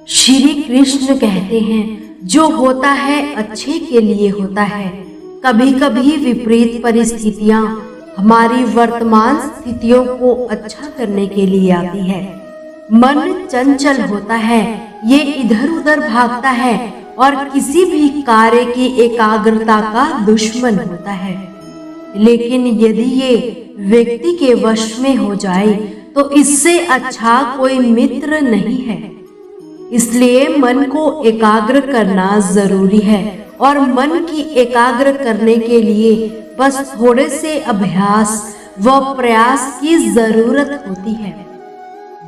श्री कृष्ण कहते हैं, जो होता है अच्छे के लिए होता है। कभी कभी विपरीत परिस्थितियां हमारी वर्तमान स्थितियों को अच्छा करने के लिए आती है। मन चंचल होता है, ये इधर उधर भागता है और किसी भी कार्य की एकाग्रता का दुश्मन होता है। लेकिन यदि ये व्यक्ति के वश में हो जाए तो इससे अच्छा कोई मित्र नहीं है। इसलिए मन को एकाग्र करना जरूरी है और मन की एकाग्र करने के लिए बस थोड़े से अभ्यास व प्रयास की जरूरत होती है।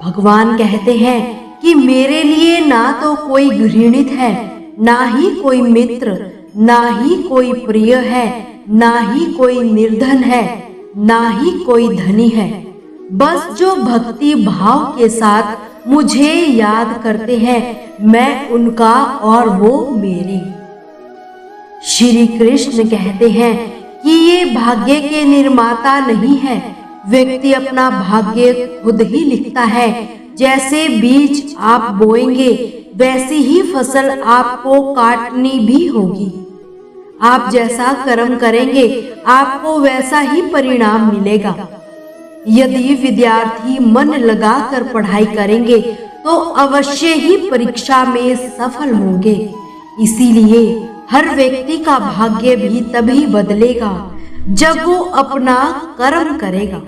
भगवान कहते हैं कि मेरे लिए ना तो कोई घृणित है, ना ही कोई मित्र, ना ही कोई प्रिय है, ना ही कोई निर्धन है, ना ही कोई धनी है। बस जो भक्ति भाव के साथ मुझे याद करते हैं, मैं उनका और वो मेरे। श्री कृष्ण कहते हैं कि ये भाग्य के निर्माता नहीं है। व्यक्ति अपना भाग्य खुद ही लिखता है। जैसे बीज आप बोएंगे वैसी ही फसल आपको काटनी भी होगी। आप जैसा कर्म करेंगे आपको वैसा ही परिणाम मिलेगा। यदि विद्यार्थी मन लगाकर पढ़ाई करेंगे तो अवश्य ही परीक्षा में सफल होंगे। इसीलिए हर व्यक्ति का भाग्य भी तभी बदलेगा जब वो अपना कर्म करेगा।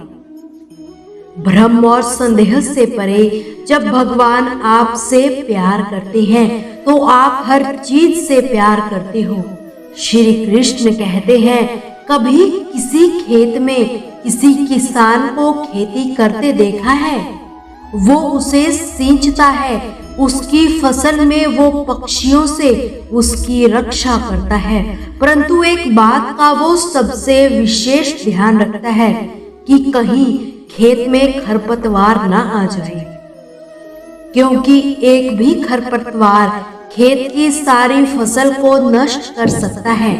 भ्रम और संदेह से परे जब भगवान आपसे प्यार करते हैं तो आप हर चीज से प्यार करते हो। श्री कृष्ण कहते हैं, कभी किसी खेत में किसी किसान को खेती करते देखा है? वो उसे सींचता है, उसकी फसल में वो पक्षियों से उसकी रक्षा करता है, परंतु एक बात का वो सबसे विशेष ध्यान रखता है कि कहीं खेत में खरपतवार ना आ जाए, क्योंकि एक भी खरपतवार खेत की सारी फसल को नष्ट कर सकता है।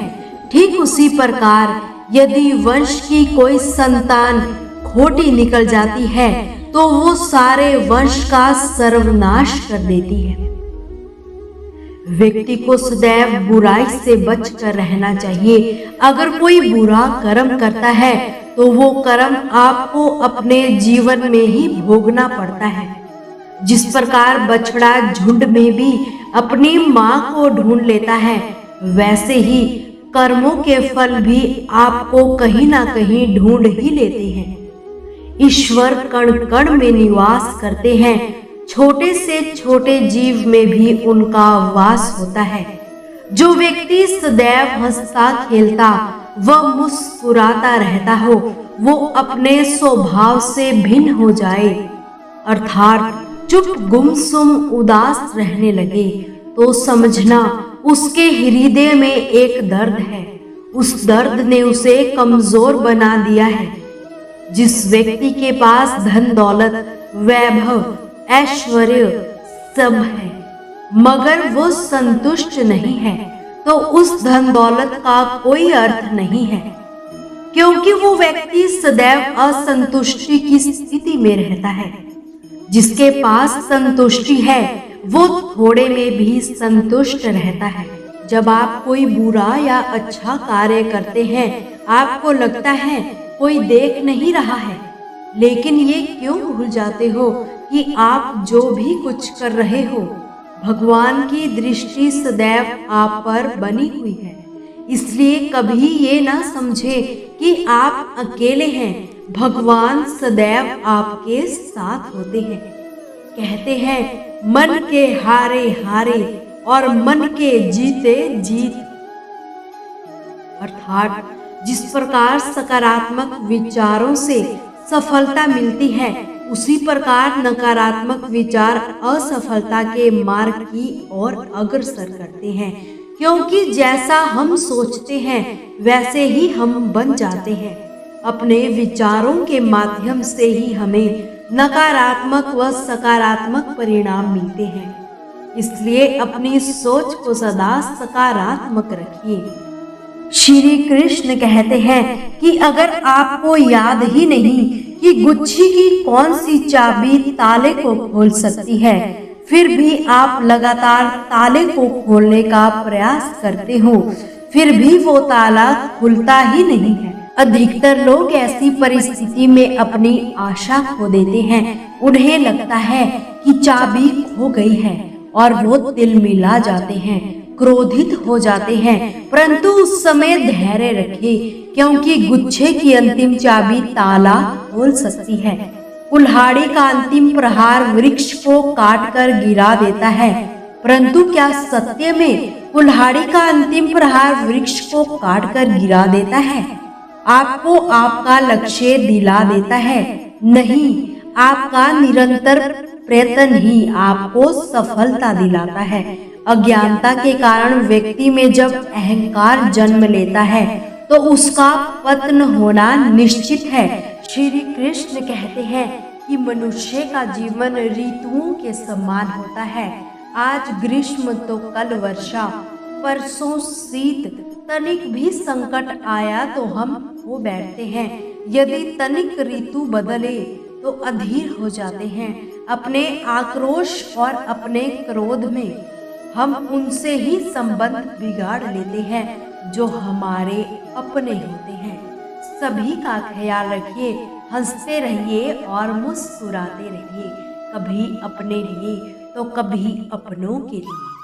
ठीक उसी प्रकार यदि वंश की कोई संतान खोटी निकल जाती है तो वो सारे वंश का सर्वनाश कर देती है। व्यक्ति को सदैव बुराई से बचकर रहना चाहिए। अगर कोई बुरा कर्म करता है तो वो कर्म आपको अपने जीवन में ही भोगना पड़ता है। जिस प्रकार बछड़ा झुंड में भी अपनी माँ को ढूंढ लेता है, वैसे ही कर्मों के फल भी आपको कहीं ना कहीं ढूंढ ही लेते हैं। ईश्वर कण कण में निवास करते हैं। छोटे से छोटे जीव में भी उनका वास होता है। जो व्यक्ति सदैव हंसता खेलता व मुस्कुराता रहता हो, वो अपने स्वभाव से भिन्न हो जाए, अर्थात चुप गुमसुम उदास रहने लगे, तो समझना उसके हृदय में एक दर्द है। उस दर्द ने उसे कमजोर बना दिया है। जिस व्यक्ति के पास धन दौलत वैभव ऐश्वर्य सब है मगर वो संतुष्ट नहीं है, तो उस धन दौलत का कोई अर्थ नहीं है, क्योंकि वो व्यक्ति सदैव असंतुष्टि की स्थिति में रहता है। जिसके पास संतुष्टि है वो थोड़े में भी संतुष्ट रहता है। जब आप कोई बुरा या अच्छा कार्य करते हैं, आपको लगता है कोई देख नहीं रहा है, लेकिन ये क्यों भूल जाते हो कि आप जो भी कुछ कर रहे हो, भगवान की दृष्टि सदैव आप पर बनी हुई है। इसलिए कभी ये ना समझे कि आप अकेले हैं। भगवान सदैव आपके साथ होते हैं। कहते हैं, मन के हारे हारे और मन के जीते जीत। अर्थात जिस प्रकार सकारात्मक विचारों से सफलता मिलती है, उसी प्रकार नकारात्मक विचार असफलता के मार्ग की ओर अग्रसर करते हैं। क्योंकि जैसा हम सोचते हैं वैसे ही हम बन जाते हैं। अपने विचारों के माध्यम से ही हमें नकारात्मक व सकारात्मक परिणाम मिलते हैं। इसलिए अपनी सोच को सदा सकारात्मक रखिए। श्री कृष्ण कहते हैं कि अगर आपको याद ही नहीं कि गुच्छी की कौन सी चाबी ताले को खोल सकती है, फिर भी आप लगातार ताले को खोलने का प्रयास करते हो, फिर भी वो ताला खुलता ही नहीं है। अधिकतर लोग ऐसी परिस्थिति में अपनी आशा खो देते हैं। उन्हें लगता है कि चाबी खो गई है और वो तिलमिला जाते हैं, क्रोधित हो जाते हैं। परंतु उस समय धैर्य रखें, क्योंकि गुच्छे की अंतिम चाबी ताला खोल सकती है। कुल्हाड़ी का अंतिम प्रहार वृक्ष को काटकर गिरा देता है, परंतु क्या सत्य में कुल्हाड़ी का अंतिम प्रहार वृक्ष को काटकर गिरा देता है? आपको आपका लक्ष्य दिला देता है? नहीं, आपका निरंतर प्रयत्न ही आपको सफलता दिलाता है। अज्ञानता के कारण व्यक्ति में जब अहंकार जन्म लेता है तो उसका पतन होना निश्चित है। श्री कृष्ण कहते हैं कि मनुष्य का जीवन ऋतुओं के समान होता है। आज ग्रीष्म तो कल वर्षा, परसों शीत। तनिक भी संकट आया तो हम खो बैठते हैं। यदि तनिक ऋतु बदले तो अधीर हो जाते हैं। अपने आक्रोश और अपने क्रोध में हम उनसे ही संबंध बिगाड़ लेते हैं जो हमारे अपने होते हैं। सभी का ख्याल रखिए, हंसते रहिए और मुस्कुराते रहिए, कभी अपने लिए तो कभी अपनों के लिए।